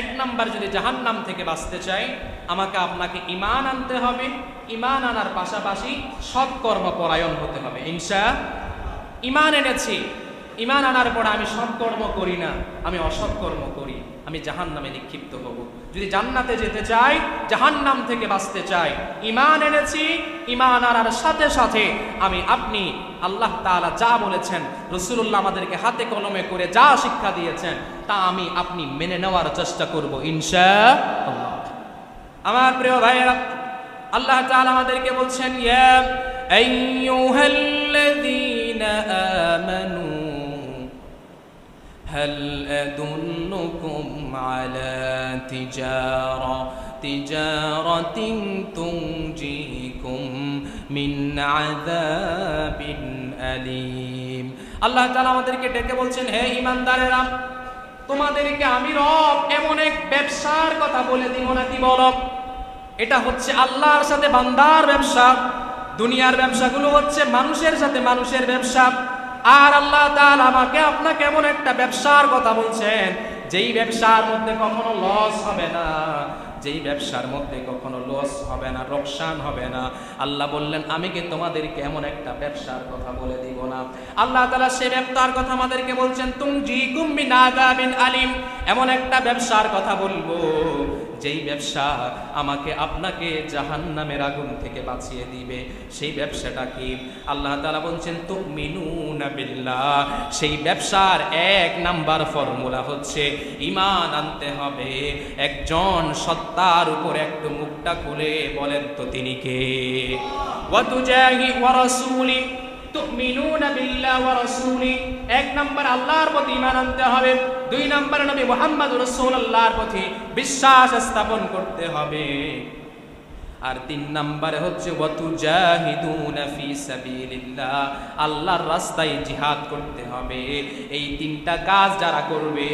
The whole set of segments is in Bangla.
এক নাম্বার, যদি জাহান্নাম থেকে বাঁচতে চাই আমাকে আপনাকে ঈমান আনতে হবে। ঈমান আনার পাশাপাশি সৎকর্ম পরায়ণ হতে হবে। ঈমান এনেছি, ঈমান আনার পর আমি সৎকর্ম করি না, আমি অসৎকর্ম করি, আমি জাহান্নামে নিক্ষিপ্ত হব। যদি জান্নাতে যেতে চাই, জাহান্নাম থেকে বাঁচতে চাই, ঈমান এনেছি, ঈমান আনার সাথে সাথে আপনি আল্লাহ তাআলা যা বলেছেন, রাসূলুল্লাহ আমাদেরকে হাতে কলমে করে যা শিক্ষা দিয়েছেন তা আপনি মেনে নেওয়ার চেষ্টা করব ইনশাআল্লাহ। আমার প্রিয় ভাইয়েরা, আল্লাহ তাআলা আমাদেরকে বলছেন, ইয়া আইয়ুহাল্লাযীনা আমানু হাল আদুল্লুকুম আলা তিজারাতিন তুনজিকুম মিন আযাবিন আলীম। আল্লাহ তাআলা আমাদেরকে ডেকে বলছেন, হে ঈমানদারেরা, তোমাদেরকে আমি রব এমন এক ব্যবসার কথা বলে দিব না। কি বলো? এটা হচ্ছে আল্লাহর সাথে বান্দার ব্যবসা। দুনিয়ার ব্যবসাগুলো হচ্ছে মানুষের সাথে মানুষের ব্যবসা। আর আল্লাহ তাআলা আমাকে আপনাকে এমন একটা ব্যবসার কথা বলছেন, যেই ব্যবসার মধ্যে কখনো লস হবে না, যেই ব্যবসার মধ্যে কখনো লস হবে না, লোকসান হবে না। আল্লাহ বললেন, আমি কি তোমাদেরকে এমন একটা ব্যবসার কথা বলে দিব না? আল্লাহ তাআলা সেই ব্যবসার কথা আমাদেরকে বলছেন, তুনজিকুম মিন আযাবিন আলীম, এমন একটা ব্যবসার কথা বলবো যেই ব্যবসা আমাকে আপনাকে জাহান্নামের আগুন থেকে বাঁচিয়ে দিবে। সেই ব্যবসাটা কি? আল্লাহ তাআলা বলছেন, তুমিনুনা বিল্লাহ। সেই ব্যবসার এক নাম্বার ফর্মুলা হচ্ছে ঈমান আনতে হবে। একজন সত্তার উপরে একটু মুখটা খুলে বলেন তো তিনি কে? ওয়া তুজাহি ওয়া রাসূলি, তুমিনুনা বিল্লাহ ওয়া রাসূলি। এক নাম্বার আল্লাহর প্রতি ঈমান আনতে হবে। দুই নাম্বার নবী মুহাম্মদুর রাসূলুল্লাহর প্রতি বিশ্বাস স্থাপন করতে হবে। আর তিন নাম্বারে হচ্ছে ওয়া তুজাহিদুনা ফি সাবিলিল্লাহ, আল্লাহর রাস্তায় জিহাদ করতে হবে। এই তিনটা কাজ যারা করবে,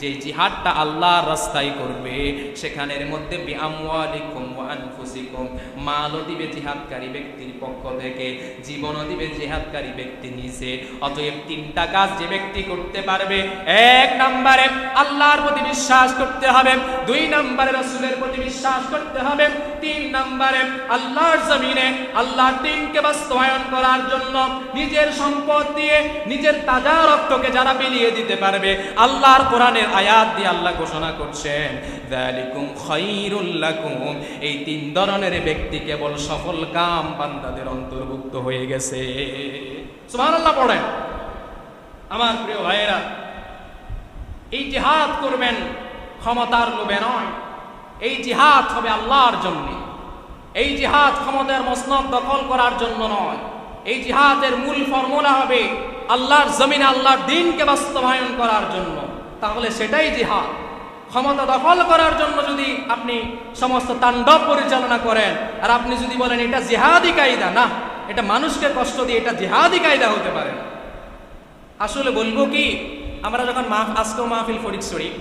যে জিহাদটা আল্লাহর রাস্তায় করবে, সেখানের মধ্যে বিআমওয়ালিকুম ওয়া আনফুসিকুম, মালও দিবে জিহাদকারী ব্যক্তির পক্ষ থেকে, জীবনও দিবে জিহাদকারী ব্যক্তি নিজে। অতএব তিনটা কাজ যে ব্যক্তি করতে পারবে, এক নাম্বারে আল্লাহর প্রতি বিশ্বাস করতে হবে, দুই নাম্বারে রাসূলের প্রতি বিশ্বাস করতে হবে, তিন নাম্বারে আল্লাহর জমিনে আল্লাহর দ্বীনকে বাস্তবায়ন করার জন্য নিজের সম্পদ দিয়ে, নিজের তাজা রক্তকে যারা বিলিয়ে দিতে পারবে, আল্লাহর কোরআনের আয়াত দিয়ে আল্লাহ ঘোষণা করছেন, যালিকুম খায়রুল লাকুম। এই তিন ধরনের ব্যক্তি কেবল সফল কাম বান্দাদের অন্তর্ভুক্ত হয়ে গেছে। সুবহানাল্লাহ পড়েন। আমার প্রিয় ভাইয়েরা, এই জিহাদ করবেন ক্ষমতার লোভে নয়, এই জিহাদ হবে আল্লাহর জন্য। এই জিহাদ ক্ষমতার মসনদ দখল করার জন্য নয়। এই জিহাদের মূল ফর্মুলা হবে আল্লাহর জমিনে আল্লাহর দ্বীনকে বাস্তবায়ন করার জন্য। তাহলে সেটাই জিহাদ। ক্ষমতা দখল করার জন্য যদি আপনি সমস্ত তাণ্ডব পরিচালনা করেন, আর আপনি যদি বলেন এটা জিহাদি কায়দা, না, এটা মানুষকে কষ্ট দিয়ে এটা জিহাদি কায়দা হতে পারে না। আসলে বলবো কি, আমরা যখন আজকেও মাহফিল ফরিদশরীফ,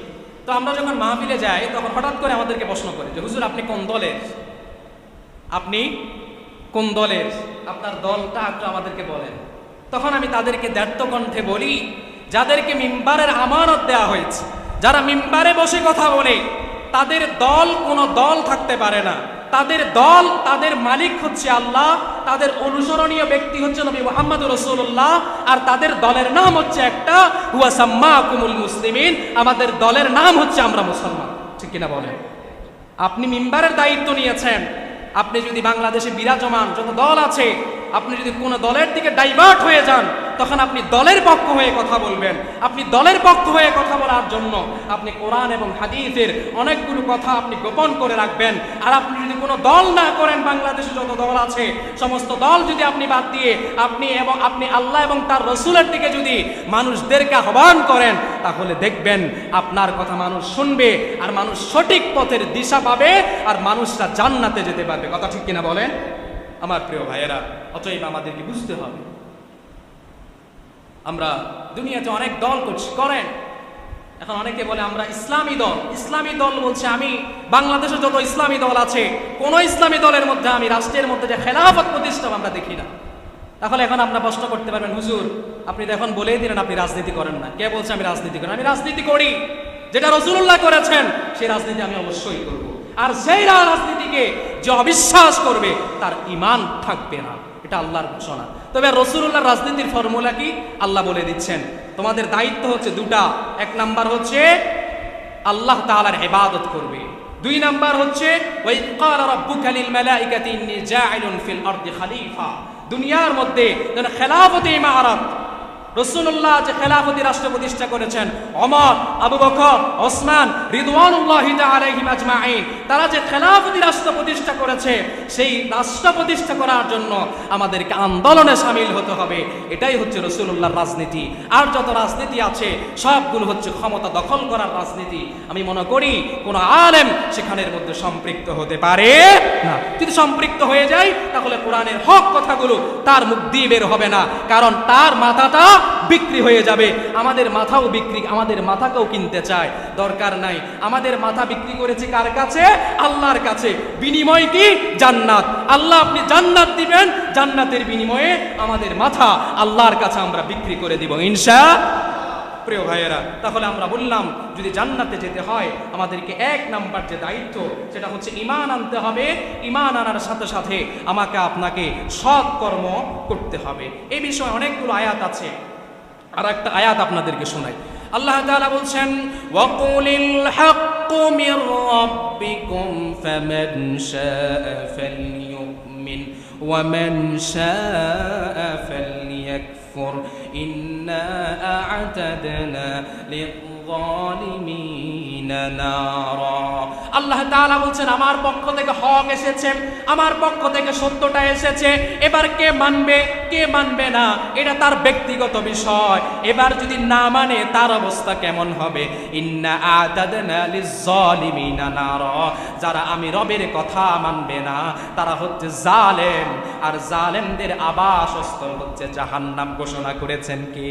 তো আমরা যখন মাহফিলে যাই তখন হঠাৎ করে আমাদেরকে প্রশ্ন করে যে, হুজুর আপনি কোন দলের? আপনি কোন দলের? আপনার দলটা একটু আমাদেরকে বলেন। তখন আমি তাদেরকে দ্ব্যর্থ কণ্ঠে বলি, যাদেরকে মিম্বারের আমানত দেওয়া হয়েছে, যারা মিম্বারে বসে কথা বলে, তাদের দল কোনো দল থাকতে পারে না। তাদের দল, তাদের মালিক হচ্ছে আল্লাহ, তাদের অনুসরণীয় ব্যক্তি হচ্ছে নবী মুহাম্মদুর রাসূলুল্লাহ, আর তাদের দলের নাম হচ্ছে একটা, হুয়া সাম্মাকুমুল মুসলিমিন। আমাদের দলের নাম হচ্ছে আমরা মুসলমান। ঠিক কিনা বলেন? আপনি মিম্বারের দায়িত্ব নিয়েছেন, আপনি যদি বাংলাদেশে বিরাজমান যত দল আছে, আপনি যদি কোনো দলের দিকে ডাইভার্ট হয়ে যান, তখন আপনি দলের পক্ষ হয়ে কথা বলবেন। আপনি দলের পক্ষ হয়ে কথা বলার জন্য আপনি কোরআন এবং হাদিসের অনেকগুলো কথা আপনি গোপন করে রাখবেন। আর আপনি যদি কোনো দল না করেন, বাংলাদেশে যত দল আছে সমস্ত দল যদি আপনি বাদ দিয়ে আপনি আল্লাহ এবং তার রসুলের দিকে যদি মানুষদেরকে আহ্বান করেন, তাহলে দেখবেন আপনার কথা মানুষ শুনবে, আর মানুষ সঠিক পথের দিশা পাবে, আর মানুষরা জান্নাতে যেতে পারবে। কথা ঠিক কিনা বলেন আমার প্রিয় ভাইয়েরা? অতএব আমাদেরকে বুঝতে হবে, আমরা দুনিয়াতে অনেক দল করেন। এখন অনেকে বলে আমরা ইসলামী দল। ইসলামী দল বলছে, আমি বাংলাদেশে যত ইসলামী দল আছে, কোন ইসলামী দলের মধ্যে আমি রাষ্ট্রের মধ্যে যে খেলাফত প্রতিষ্ঠা আমরা দেখি না। তাহলে এখন আপনারা প্রশ্ন করতে পারবেন, হুজুর আপনি তো এখন বলেই দিলেন আপনি রাজনীতি করেন না। কে বলছে আমি রাজনীতি করি? আমি রাজনীতি করি। যেটা রাসূলুল্লাহ করেছেন সেই রাজনীতি আমি অবশ্যই করব। আর সেই রাজনীতিকে যে অবিশ্বাস করবে তার ঈমান থাকবে না, এটা আল্লাহর ঘোষণা। তবে রাসূলুল্লাহর রাজনীতির ফর্মুলা কি আল্লাহ বলে দিচ্ছেন, তোমাদের দায়িত্ব হচ্ছে দুটা। এক নাম্বার হচ্ছে আল্লাহ তাআলার ইবাদত করবে, দুই নাম্বার হচ্ছে ওয়াইদ ক্বালা রাব্বুকা লিল মালাইকাতি ইন্নী জাইলুন ফিল আরদি খলিফা, দুনিয়ার মধ্যে যেন খেলাফতে ইমারত, রাসূলুল্লাহ যে খেলাফতি রাষ্ট্র প্রতিষ্ঠা করেছেন, ওমর, আবু বকর, ওসমান রিদওয়ানুল্লাহি তাআলা আলাইহিম আজমাইন, তারা যে খেলাফতি রাষ্ট্র প্রতিষ্ঠা করেছে, সেই রাষ্ট্র প্রতিষ্ঠা করার জন্য আমাদেরকে আন্দোলনে শামিল হতে হবে। এটাই হচ্ছে রাসূলুল্লাহর রাজনীতি। আর যত রাজনীতি আছে সবগুলো হচ্ছে ক্ষমতা দখল করার রাজনীতি। আমি মনে করি কোন আলেম সেখানের মধ্যে সম্পৃক্ত হতে পারে না। যদি সম্পৃক্ত হয়ে যায় তাহলে কোরআনের হক কথাগুলো তার মুখ দিয়ে বের হবে না, কারণ তার মাথাটা বিক্রি হয়ে যাবে। আমাদের মাথাও বিক্রি, আমাদের মাথাকেও কিনতে চায়, দরকার নাই। আমাদের মাথা বিক্রি করেছে কার কাছে? আল্লাহর কাছে। বিনিময় কি? জান্নাত। আল্লাহ আপনি জান্নাত দিবেন, জান্নাতের বিনিময়ে আমাদের মাথা আল্লাহর কাছে আমরা বিক্রি করে দিব ইনশাআল্লাহ। প্রিয় ভাইয়েরা, তাহলে আমরা বললাম যদি জান্নাতে যেতে হয় আমাদেরকে এক নাম্বার যে দায়িত্ব সেটা হচ্ছে ঈমান আনতে হবে। ঈমান আনার সাথে সাথে আমাকে আপনাকে সৎ কর্ম করতে হবে। এই বিষয়ে অনেকগুলো আয়াত আছে, আর একটা আয়াত আপনাদেরকে শোনাই। আল্লাহ তাআলা বলছেন ওয়াকুলিল হাক্কু মির রাব্বিকুম ফামান শাআ ফালইউমিন ওয়া মান শাআ ফালইয়াকফুর ইন্না আ'তাদনা লিয-যালিমিনা নারা। আল্লাহ তাআলা বলছেন আমার পক্ষ থেকে হক এসেছে, আমার পক্ষ থেকে সত্যটা এসেছে। এবার কে মানবে কে মানবে না এটা তার ব্যক্তিগত বিষয়। এবার যদি না মানে তার অবস্থা কেমন হবে? ইন্না আ'তাদনা লিয-যালিমিনা নারা, যারা আমি রবের কথা মানবে না তারা হচ্ছে জালেম, আর জালেমদের আবাসস্থল হচ্ছে জাহান্নাম ঘোষণা করেছেন কে?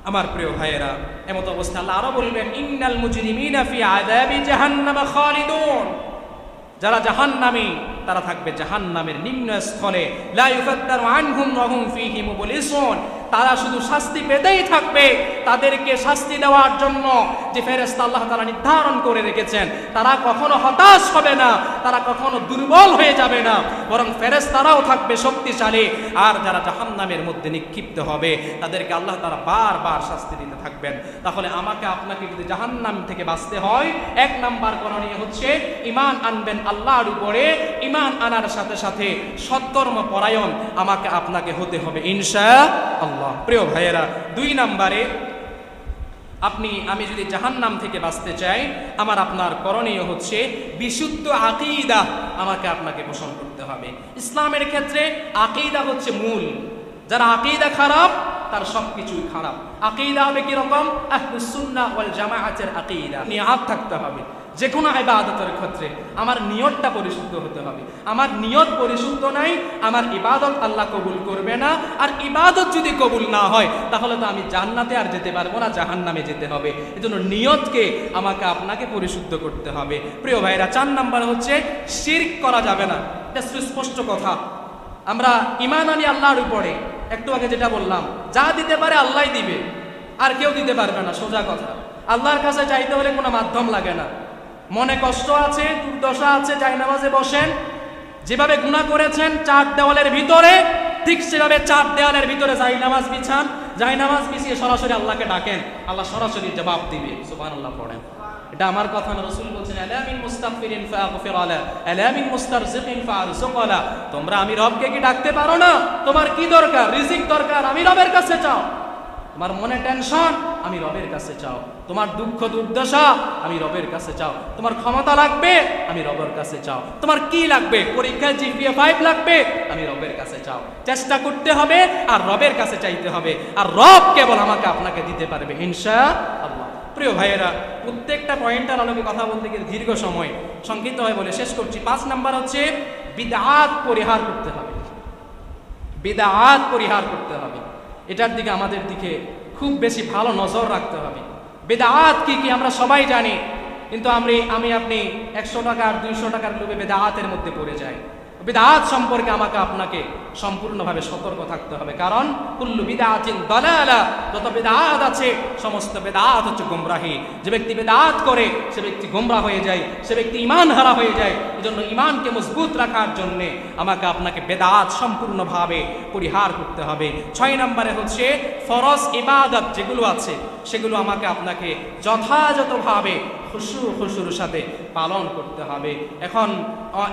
আমার প্রিয় ভাইয়েরা, এমত অবস্থা আল্লাহ আরো বলবেন ইন্নাল মুজরিমিনা ফি আযাবি জাহান্নাম খালিদুন, যারা জাহান্নামী তারা থাকবে জাহান্নামের নিম্ন স্থলে। লা ইউফাত্তারু আনহুম ওয়া হুম ফীহি মুবলিসুন, তারা শুধু শাস্তি পেতেই থাকবে। তাদেরকে শাস্তি দেওয়ার জন্য যে ফেরেশতা আল্লাহ তাআলা নির্ধারণ করে রেখেছেন তারা কখনো হতাশ হবে না, তারা কখনো দুর্বল হয়ে যাবে না, বরং ফেরেশতারাও থাকবে শক্তিশালী। আর যারা জাহান্নামের মধ্যে নিক্ষিপ্ত হবে তাদেরকে আল্লাহ তাআলা বারবার শাস্তি দিতে থাকবেন। তাহলে আমাকে আপনাকে যদি জাহান্নাম থেকে বাঁচতে হয় এক নাম্বার করণীয় হচ্ছে ঈমান আনবেন আল্লাহর উপরে। ঈমান আনার সাথে সাথে সৎকর্ম পরায়ণ আমাকে আপনাকে হতে হবে ইনশাআল্লাহ। প্রিয় ভাইয়েরা, দুই নাম্বারে আমি যদি জাহান্নাম থেকে বাঁচতে চাই আমার আপনার করণীয় হচ্ছে বিশুদ্ধ আকীদা আমাকে আপনাকে পোষণ করতে হবে। ইসলামের ক্ষেত্রে আকীদা হচ্ছে মূল। যারা আকীদা খারাপ তার সবকিছুই খারাপ। আকীদা হবে কি রকম? আহলুস সুন্নাহ ওয়াল জামাআতের আকীদা। নিয়াত থাকতে হবে যে কোনো ইবাদতের ক্ষেত্রে আমার নিয়তটা পরিশুদ্ধ হতে হবে। আমার নিয়ত পরিশুদ্ধ নাই, আমার ইবাদত আল্লাহ কবুল করবে না। আর ইবাদত যদি কবুল না হয় তাহলে তো আমি জান্নাতে আর যেতে পারবো না, জাহান্নামে যেতে হবে। এজন্য নিয়তকে আমাকে আপনাকে পরিশুদ্ধ করতে হবে। প্রিয় ভাইরা, 4 নাম্বার হচ্ছে শিরক করা যাবে না। এটা সুস্পষ্ট কথা। আমরা ঈমান আনি আল্লাহর উপরে। একটু আগে যেটা বললাম, যা দিতে পারে আল্লাহই দিবে, আর কেউ দিতে পারবে না, সোজা কথা। আল্লাহর কাছে চাইতে হলে কোনো মাধ্যম লাগে না। মনে কষ্ট আছে, দুর্দশা আছে, জায়নামাজে বসেন, যেভাবে গুনাহ করেছেন 4 দেওয়ালের ভিতরে, ঠিক সেভাবে 4 দেওয়ালের ভিতরে জায়নামাজ বিছান, জায়নামাজ বিছিয়ে সরাসরি আল্লাহকে ডাকেন, আল্লাহ সরাসরি জবাব দিবে। সুবহানাল্লাহ পড়েন। এটা আমার কথা না, রাসূল বলেছেন আলা মিন মুস্তাগফিরিন ফাগফির আলা আলা মিন মুস্তারজিকিন ফারযুক আলা। তোমরা আমি রবকে কি ডাকতে পারো না? তোমার কি দরকার? রিজিক দরকার, আমি রবের কাছে চাও। তোমার মনে টেনশন, আমি রবের কাছে চাও। তোমার দুঃখ দুর্দশা, আমি রবের কাছে চাও। তোমার ক্ষমতা লাগবে, আমি রবের কাছে চাও। তোমার কি লাগবে? পরীক্ষায় জিপিএ 5 লাগবে, আমি রবের কাছে চাও। চেষ্টা করতে হবে আর রবের কাছে চাইতে হবে, আর রব কেবল আমাকে আপনাকে দিতে পারবে ইনশাআল্লাহ। প্রিয় ভাইয়েরা, প্রত্যেকটা পয়েন্টের আলোকে কথা বলতে গিয়ে দীর্ঘ সময়, সংক্ষিপ্ত হয় বলে শেষ করছি। 5 নাম্বার হচ্ছে বিদআত পরিহার করতে হবে। বিদআত পরিহার করতে হবে, এটার দিকে আমাদের দিকে খুব বেশি ভালো নজর রাখতে হবে। বিদআত কি কি আমরা সবাই জানি, কিন্তু আমি আপনি 100 টাকা আর 200 টাকার লোভে বিদআতের মধ্যে পড়ে যাই। বিদআত সম্পর্কে আমাকে আপনাকে সম্পূর্ণভাবে সতর্ক থাকতে হবে, কারণ কুল্লু বিদআতিন দালালা, যত বিদআত আছে সমস্ত বিদআত হচ্ছে গোমরাহি। যে ব্যক্তি বিদআত করে সে ব্যক্তি গোমরাহ হয়ে যায়, সে ব্যক্তি ঈমান হারা হয়ে যায়। এজন্য ঈমানকে মজবুত রাখার জন্য আমাকে আপনাকে বিদআত সম্পূর্ণভাবে পরিহার করতে হবে। 6 নম্বরে হচ্ছে ফরজ ইবাদত যেগুলো আছে সেগুলো আমাকে আপনাকে যথাযথভাবে খুশুর সাথে পালন করতে হবে।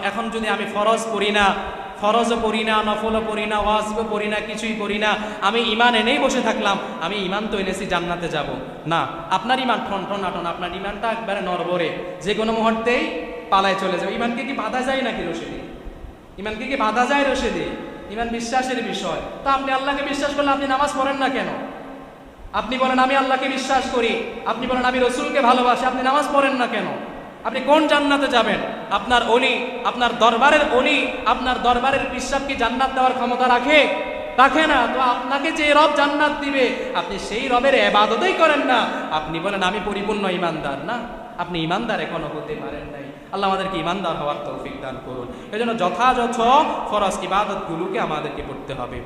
এখন যদি আমি ফরজও পড়ি না, নফলও পড়ি না, ওয়াজিবও পড়ি না, কিছুই করি না, আমি ঈমান এনেই বসে থাকলাম, আমি ঈমান তো এনেছি জান্নাতে যাব না। আপনার ঈমান ঠনঠনাটন, আপনার ঈমানটা একবারে নড়বড়ে, যে কোনো মুহূর্তেই পালায় চলে যাবে। ঈমানকে কি বাধা যায় নাকি রশিদি? ঈমানকে কি বাধা যায় রশিদি? ঈমান বিশ্বাসের বিষয়। তো আপনি আল্লাহকে বিশ্বাস করলে আপনি নামাজ পড়েন না কেন? আপনি বলেন আমি আল্লাহকে বিশ্বাস করি, আপনি বলেন আমি রসুলকে ভালোবাসি, আপনি নামাজ পড়েন না কেন? আপনি কোন জান্নাতে যাবেন? আপনার অলি, আপনার দরবারের অলি, আপনার দরবারের পিসাব কি জান্নাত দেওয়ার ক্ষমতা রাখে না? তো আপনাকে যে রব জান্নাত দিবে আপনি সেই রবের ইবাদতই করেন না, আপনি বলেন আমি পরিপূর্ণ ঈমানদার। না, আপনি ঈমানদার এখনো হতে পারেন নাই। আল্লাহ আমাদেরকে ঈমানদার হওয়ার তৌফিক দান করুন। এজন্য যথাযথ ফরজ ইবাদতগুলোকে আমাদেরকে করতে হবে।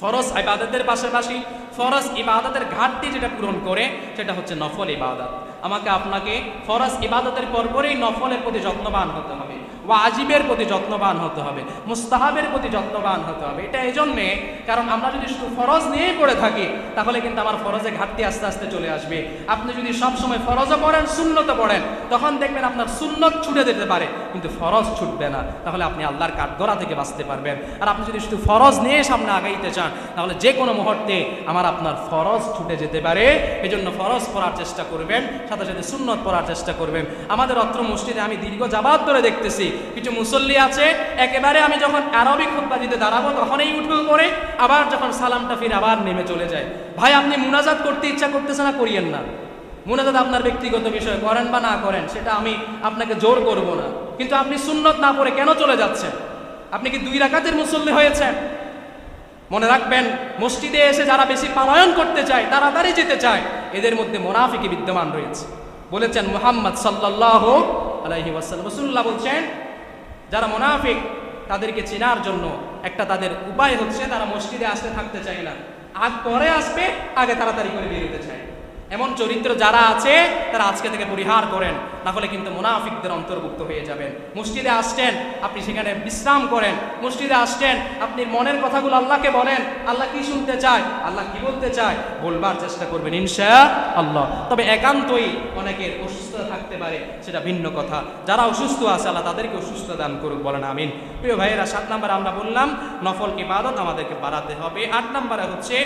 ফরজ ইবাদতের পাশাপাশি ফরজ ইবাদতের ঘাটতি যেটা পূরণ করে সেটা হচ্ছে নফল ইবাদত। আমাকে আপনাকে ফরজ ইবাদতের পরপরই নফলের প্রতি যত্নবান হতে হবে, ওয়াজিবের প্রতি যত্নবান হতে হবে, মুস্তাহাবের প্রতি যত্নবান হতে হবে। এটা এই জন্যে কারণ আমরা যদি শুধু ফরজ নিয়েই পড়ে থাকি তাহলে কিন্তু আমার ফরজে ঘাটতি আস্তে আস্তে চলে আসবে। আপনি যদি সবসময় ফরজও পড়েন, সুন্নতও পড়েন, তখন দেখবেন আপনার সুন্নত ছুটে যেতে পারে কিন্তু ফরজ ছুটবে না, তাহলে আপনি আল্লাহর কাঠগড়া থেকে বাঁচতে পারবেন। আর আপনি যদি শুধু ফরজ নিয়ে সামনে আগাইতে চান তাহলে যে কোনো মুহূর্তে আপনার ফরজ ছুটে যেতে পারে। এই জন্য ফরজ পড়ার চেষ্টা করবেন, সাথে সাথে সুন্নত পড়ার চেষ্টা করবেন। আমাদের অত্র মসজিদে আমি দীর্ঘ যাবাত ধরে দেখতেছি কিছু মুসল্লি আছে একেবারে আমি যখন আরবি খুতবা দিতে দাঁড়াবো তখনই উঠবে পড়ে, আবার যখন সালামটা ফিরে আবার নেমে চলে যায়। ভাই, আপনি মুনাজাত করতে ইচ্ছা করতেছে না, করিয়েন না। মুনাজাত আপনার ব্যক্তিগত বিষয়, করেন বা না করেন সেটা আমি আপনাকে জোর করব না, কিন্তু আপনি সুন্নত না পড়ে কেন চলে যাচ্ছেন? আপনি কি 2 রাকাতের মুসল্লি হয়েছেন? মনে রাখবেন, মসজিদে এসে যারা বেশি পালায়ন করতে চায়, তাড়াতাড়ি যেতে চায়, এদের মধ্যে মুনাফিকি বিদ্যমান রয়েছে। বলেছেন মুহাম্মদ সাল্লাল্লাহু আলাইহি ওয়াসাল্লাম, রাসূলুল্লাহ বলছেন যারা মুনাফিক তাদেরকে চেনার জন্য একটা তাদের উপায় হচ্ছে তারা মসজিদে আসতে থাকতে চায় না, পরে আসবে, আগে তাড়াতাড়ি করে বেরোতে চায়। এমন চরিত্র যারা আছে তারা আজকে থেকে পরিহার করেন, না হলে কিন্তু মুনাফিকদের অন্তর্ভুক্ত হয়ে যাবেন। মসজিদে আসছেন, আপনি সেখানে বিশ্রাম করেন। মসজিদে আসছেন, আপনি মনের কথাগুলো আল্লাহকে বলেন। আল্লাহ কি শুনতে চায়, আল্লাহ কি বলতে চায় বলবার চেষ্টা করবেন ইনশাআল্লাহ। তবে একান্তই অনেকের অসুস্থতা থাকতে পারে, সেটা ভিন্ন কথা। যারা অসুস্থ আছে আল্লাহ তাদেরকে অসুস্থ দান করুক, বলেন আমিন। প্রিয় ভাইয়েরা, 7 নম্বরে আমরা বললাম নফল ইবাদত আমাদেরকে বাড়াতে হবে। 8 নম্বরে হচ্ছে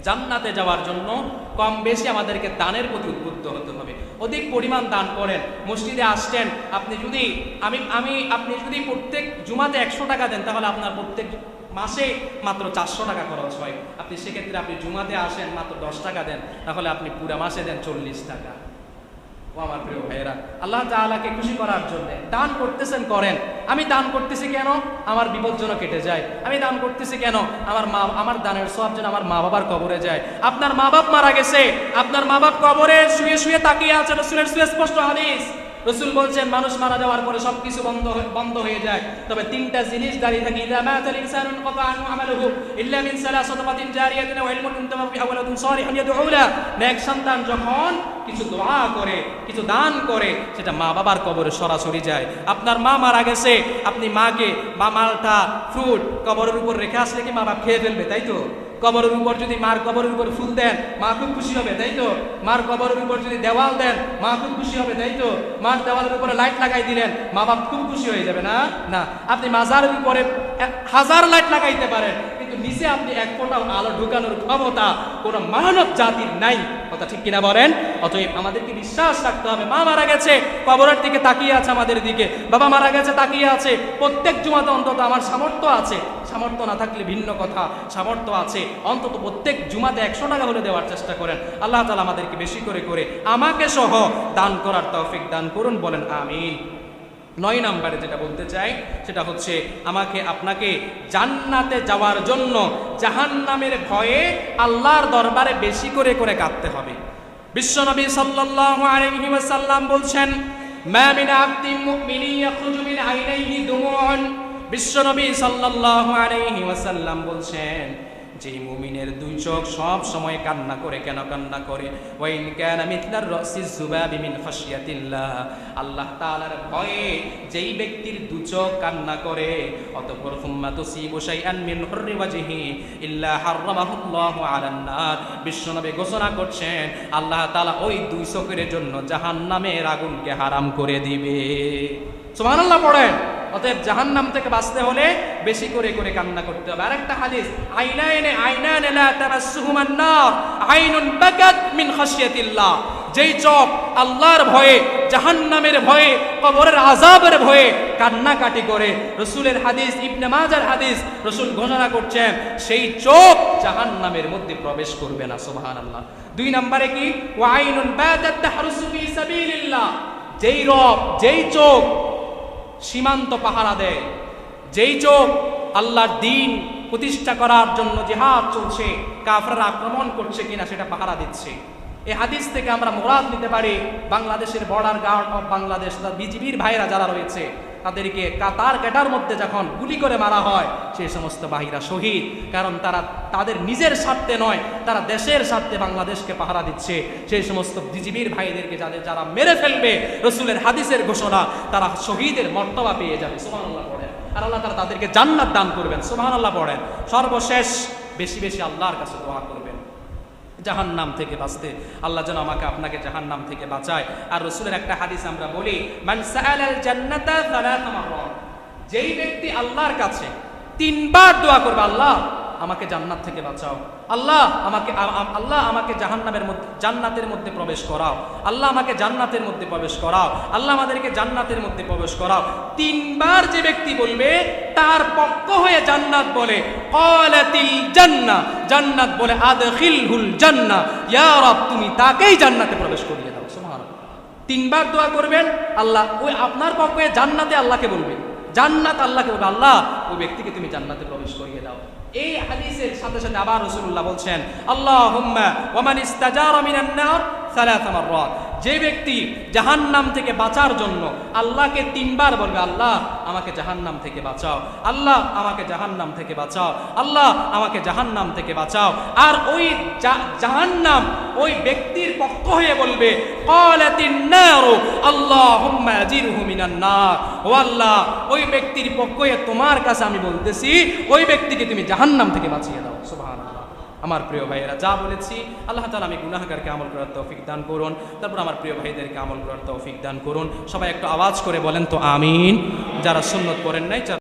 জান্নাতে যাওয়ার জন্য কম বেশি আমাদেরকে দানের প্রতি উদ্বুদ্ধ হতে হবে। অধিক পরিমাণ দান করেন। মসজিদে আসছেন, আপনি যদি আপনি যদি প্রত্যেক জুমাতে 100 টাকা দেন তাহলে আপনার প্রত্যেক মাসে মাত্র 400 টাকা খরচ হয়। আপনি সেক্ষেত্রে আপনি জুমাতে আসেন, মাত্র 10 টাকা দেন, তাহলে আপনি পুরো মাসে দেন 40 টাকা। ও আমার প্রিয় ভাইয়েরা, আল্লাহ তাআলাকে খুশি করার জন্য দান করতেছেন, করেন। আমি দান করতেছি কেন? আমার বিপদ যেন কেটে যায়। আমি দান করতেছি কেন? আমার দানের সওয়াব যেন আমার মা বাবার কবরে যায়। আপনার মা বাপ মারা গেছে, আপনার মা বাপ কবরে শুয়ে শুয়ে তাকিয়ে আছে, রাসূলের সুস্পষ্ট হাদিস। রাসূল বলছেন মানুষ মারা যাওয়ার পরে সবকিছু বন্ধ হয়ে যায়, তবে 3টা জিনিস দাঁড়িয়ে থাকে। ইযা মাতাল ইনসানু ইনকাতা আনহু আমালুহু ইল্লা মিন সালাসাতিন জারিয়াতিন ওয়া ইলমুন ইনতাফা বিহি ওয়া ওয়ালাদুন সালিহুন ইয়াদউ লা। নেক সন্তান যখন কিছু দোয়া করে, কিছু দান করে, সেটা মা বাবার কবরে সরাসরি যায়। আপনার মা মারা গেছে, আপনি মাকে বা মালটা ফ্রুট কবরের উপর রেখে আসলে কি মা বাপ খেয়ে ফেলবে? তাই তো। কবরের উপর যদি মার কবরের উপর ফুল দেন মা খুব খুশি হবে, তাই তো। মার কবরের উপর যদি দেওয়াল দেন মা খুব খুশি হবে, তাই তো। মার দেওয়ালের উপরে লাইট লাগাই দিলেন মা বাপ খুব খুশি হয়ে যাবে না? না। আপনি মাজারের উপরে 1000 লাইট লাগাইতে পারেন, কিন্তু নিচে আপনি 1 ফোঁটাও আলো ঢুকানোর ক্ষমতা কোন মানব জাতির নাই। কথা ঠিক কিনা বলেন? অতএব আমাদেরকে বিশ্বাস রাখতে হবে, মা মারা গেছে কবরের দিকে তাকিয়ে আছে আমাদের দিকে, বাবা মারা গেছে তাকিয়ে আছে। প্রত্যেক জুমাতে অন্তত আমার সামর্থ্য আছে, সামর্থ্য না থাকলে ভিন্ন কথা, সামর্থ্য আছে অন্তত প্রত্যেক জুমাতে 100 টাকা হলে দেওয়ার চেষ্টা করেন। আল্লাহ তাআলা আমাদেরকে বেশি করে করে আমাকে সহ দান করার তৌফিক দান করুন, বলেন আমিন। 9 নম্বরে যেটা বলতে চাই সেটা হচ্ছে আমাকে আপনাকে জান্নাতে যাওয়ার জন্য জাহান্নামের ভয়ে আল্লাহর দরবারে বেশি করে করে কাঁদতে হবে। বিশ্বনবী সাল্লাল্লাহু আলাইহি ওয়াসাল্লাম বলছেন, মা মিন আবদিন মুমিনিন ইয়াখরুজু মিন আইনাইহি দুমুউন বিশ্বনবী সাল্লাল্লাহু আলাইহি ওয়াসাল্লাম বলছেন, যে মুমিনের দুই চোখ সব সময় কান্না করে, কেন কান্না করে? ওয়াইন কানা মিথলার রাসিজ যুবাবি মিন খাশিয়াতিল্লাহ, আল্লাহ তাআলার ভয়ে যেই ব্যক্তির দুই চোখ কান্না করে, অতঃপর সুম্মা তুসিবু শাইআন মিন হুররি ওয়াজহি ইল্লা হারামাহুল্লাহু আলান নার, বিশ্বনবী ঘোষণা করছেন আল্লাহ তাআলা ওই দুই চোখের জন্য জাহান্নামের আগুনকে হারাম করে দিবে। সুবহানাল্লাহ পড়েন। অতএব জাহান্নাম থেকে বাঁচতে হলে বেশি করে করে কান্না করতে হবে। আরেকটা হাদিস, আইনান লা তামাসসুহুমান নার আইনুন বাকাত মিন খাশিয়াতিল্লাহ, যেই চোখ আল্লাহর ভয়ে, জাহান্নামের ভয়ে, কবরের আযাবের ভয়ে কান্নাকাটি করে, রাসূলের হাদিস, ইবনে মাজার হাদিস, রাসূল ঘোষণা করছেন সেই চোখ জাহান্নামের মধ্যে প্রবেশ করবে না। সুবহানাল্লাহ। দুই নম্বরে কি? ওয়া আইনুন বাতাত তাহরুসু ফি সাবিলিল্লাহ, যেই চোখ সীমান্ত পাহারা দেয়, যেই চোখ আল্লাহর দ্বীন প্রতিষ্ঠা করার জন্য জিহাদ চলছে, কাফেররা আক্রমণ করছে কিনা সেটা পাহারা দিচ্ছে। এই হাদিস থেকে আমরা মুরাদ নিতে পারি বাংলাদেশের বর্ডার গার্ড অফ বাংলাদেশ, বিজিবির ভাইরা যারা রয়েছে, তাদেরকে কাতার গেটার মধ্যে যখন গুলি করে মারা হয়, সেই সমস্ত বাহিরা শহীদ, কারণ তারা তাদের নিজের স্বার্থে নয়, তারা দেশের স্বার্থে বাংলাদেশকে পাহারা দিচ্ছে। সেই সমস্ত বিজিবির ভাইদেরকে যারা মেরে ফেলবে, রাসূলের হাদিসের ঘোষণা, তারা শহীদের মর্তবা পেয়ে যাবে। সুবহানাল্লাহ পড়েন। আর আল্লাহ তাআলা তাদেরকে জান্নাত দান করবেন। সুবহানাল্লাহ পড়েন। সর্বশেষ বেশি বেশি আল্লাহর কাছে দোয়া করবেন জাহান্নাম থেকে বাঁচতে, আল্লাহ যেন আমাকে আপনাকে জাহান্নাম থেকে বাঁচায়। আর রাসূলের একটা হাদিস আমরা বলি, মান সাআলাল জান্নাতা সালাসা মাররাত, যেই ব্যক্তি আল্লাহর কাছে তিনবার দোয়া করবে, আল্লাহ আমাকে জান্নাত থেকে বাঁচাও, আল্লাহ আমাকে জান্নাতের মধ্যে প্রবেশ করাও, আল্লাহ আমাকে জান্নাতের মধ্যে প্রবেশ করাও, আল্লাহ আমাদেরকে জান্নাতের মধ্যে প্রবেশ করাও, তিনবার যে ব্যক্তি বলবে তার পক্ষ হয়ে জান্নাত বলে ক্বালাতিল জান্নাহ, জান্নাত বলে আদখিলহুল জান্নাহ, ইয়া রব তুমি তাকেই জান্নাতে প্রবেশ করিয়ে দাও। সুবহানাল্লাহ। তিনবার দোয়া করবেন, আল্লাহ ওই আপনার পক্ষ হয়ে জান্নাতে আল্লাহকে বলবে, জান্নাত আল্লাহকে বলবে আল্লাহ ওই ব্যক্তিকে তুমি জান্নাতে প্রবেশ করিয়ে দাও। এই হাদিসের সাথে সাথে আবার রাসূলুল্লাহ বলছেন, আল্লাহুম্মা ওয়া মান ইস্তাজারা মিনান নার সালাসা মাররাত, যে ব্যক্তি জাহান্নাম থেকে বাঁচার জন্য আল্লাহকে তিনবার বলবে, আল্লাহ আমাকে জাহান্নাম থেকে বাঁচাও, আল্লাহ আমাকে জাহান্নাম থেকে বাঁচাও, আল্লাহ আমাকে জাহান্নাম থেকে বাঁচাও, আর ওই জাহান্নাম ওই ব্যক্তির পক্ষ হয়ে বলবে ক্বালাতিন নারু আল্লাহুম্মা আজিরহু মিনান নার, ও আল্লাহ ওই ব্যক্তির পক্ষ হয়ে তোমার কাছে আমি বলতেছি ওই ব্যক্তিকে তুমি জাহান্নাম থেকে বাঁচিয়ে দাও। সুবহানাল্লাহ। আমার প্রিয় ভাইয়েরা, যা বলেছি আল্লাহ তাআলা আমি গুনাহগারকে আমল করার তৌফিক দান করুন, তারপর আমার প্রিয় ভাইদেরকে আমল করার তৌফিক দান করুন। সবাই একটু আওয়াজ করে বলেন তো আমিন। যারা সুন্নত করেন নাই